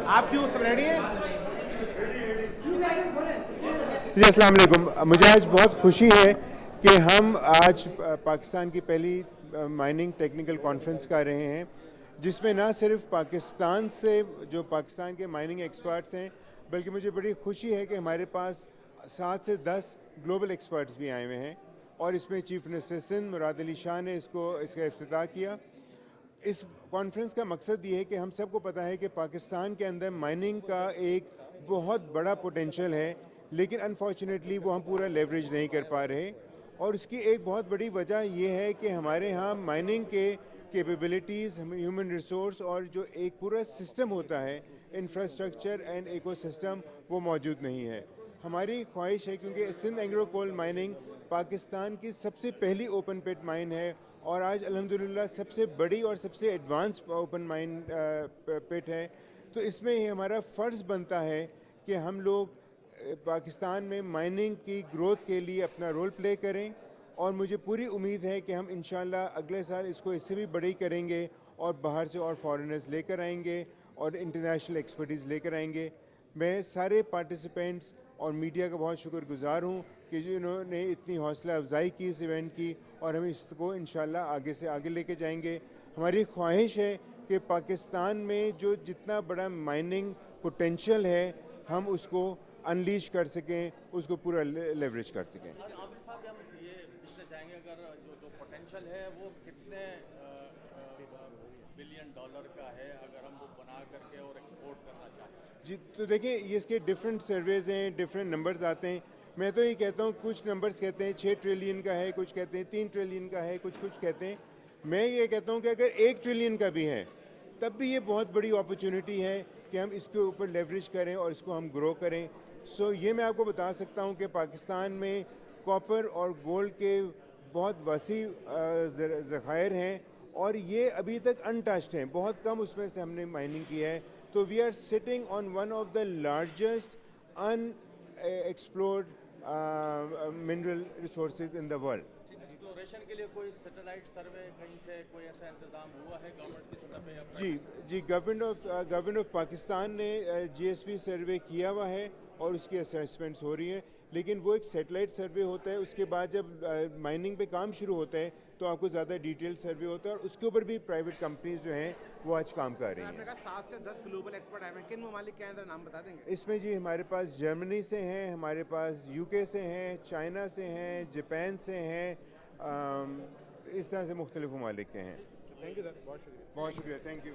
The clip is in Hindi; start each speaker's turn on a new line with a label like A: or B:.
A: आप क्यों सब रेडी हैं?
B: जी अस्सलाम वालेकुम। मुझे आज बहुत खुशी है कि हम आज पाकिस्तान की पहली माइनिंग टेक्निकल कॉन्फ्रेंस कर रहे हैं, जिसमें ना सिर्फ पाकिस्तान से जो पाकिस्तान के माइनिंग एक्सपर्ट्स हैं, बल्कि मुझे बड़ी खुशी है कि हमारे पास 7 से 10 ग्लोबल एक्सपर्ट्स भी आए हुए हैं। और इसमें चीफ मिनिस्टर सिंध मुराद अली शाह ने इसका इफ्तिताह किया। इस कॉन्फ्रेंस का मकसद ये है कि हम सबको पता है कि पाकिस्तान के अंदर माइनिंग का एक बहुत बड़ा पोटेंशियल है, लेकिन अनफॉर्चुनेटली वो हम पूरा लेवरेज नहीं कर पा रहे। और उसकी एक बहुत बड़ी वजह ये है कि हमारे यहाँ माइनिंग के कैपेबिलिटीज़, ह्यूमन रिसोर्स और जो एक पूरा सिस्टम होता है, इंफ्रास्ट्रक्चर एंड इकोसिस्टम, वो मौजूद नहीं है। हमारी ख्वाहिश है, क्योंकि सिंध एंग्रो कोल माइनिंग पाकिस्तान की सबसे पहली ओपन पिट माइन है और आज अल्हम्दुलिल्लाह सबसे बड़ी और सबसे एडवांस ओपन माइन पिट है। तो इसमें ही हमारा फ़र्ज़ बनता है कि हम लोग पाकिस्तान में माइनिंग की ग्रोथ के लिए अपना रोल प्ले करें। और मुझे पूरी उम्मीद है कि हम इंशाल्लाह अगले साल इसको इससे भी बड़ी करेंगे और बाहर से और फॉरेनर्स लेकर आएंगे और इंटरनेशनल एक्सपर्टीज़ लेकर आएंगे। मैं सारे पार्टिसिपेंट्स और मीडिया का बहुत शुक्रगुजार हूँ कि जिन्होंने इतनी हौसला अफजाई की इस इवेंट की, और हम इसको इंशाल्लाह आगे से आगे लेके जाएंगे। हमारी ख्वाहिश है कि पाकिस्तान में जो जितना बड़ा माइनिंग पोटेंशियल है, हम उसको अनलीश कर सकें, उसको पूरा लेवरेज कर सकें।
C: आमिर साहब, हम ये पूछना चाहेंगे, अगर जो पोटेंशियल है वो कितने बिलियन डॉलर का है, अगर हम वो बना करके और एक्सपोर्ट करना चाहें?
B: जी, तो देखिए, ये इसके डिफरेंट सर्वेज हैं, डिफरेंट नंबर्स आते हैं। मैं तो ये कहता हूँ, कुछ नंबर्स कहते हैं 6 ट्रिलियन का है, कुछ कहते हैं 3 ट्रिलियन का है, कुछ कहते हैं। मैं ये कहता हूँ कि अगर 1 ट्रिलियन का भी है, तब भी ये बहुत बड़ी अपॉर्चुनिटी है कि हम इसके ऊपर लेवरेज करें और इसको हम ग्रो करें। सो ये मैं आपको बता सकता हूँ कि पाकिस्तान में कॉपर और गोल्ड के बहुत वसी ज़खायर हैं और ये अभी तक अनटच्ड हैं, बहुत कम उसमें से हमने माइनिंग की है। तो we are sitting on one of the largest unexplored mineral resources in the world.
C: Exploration के लिए कोई सैटेलाइट सर्वे कहीं से कोई ऐसा इंतजाम हुआ है गवर्नमेंट की सतह पे?
B: जी, गवर्नमेंट ऑफ पाकिस्तान ने जीएसपी सर्वे किया हुआ है और उसकी असेसमेंट्स हो रही हैं, लेकिन वो एक सैटेलाइट सर्वे होता है। उसके बाद जब माइनिंग पे काम शुरू होता है तो आपको ज़्यादा डिटेल सर्वे होता है, और उसके ऊपर भी प्राइवेट कंपनीज जो हैं वो आज काम कर रही
A: आपने
B: हैं।
A: कहा 7 से 10 ग्लोबल एक्सपर्ट आए हैं, किन ममालिक के अंदर नाम बता देंगे?
B: इसमें जी हमारे पास जर्मनी से हैं, हमारे पास यूके से हैं, चाइना से हैं, जापान से हैं, इस तरह से मुख्तलिफ ममालिक के हैं।
A: थैंक यू सर, बहुत शुक्रिया।
B: बहुत शुक्रिया, थैंक यू।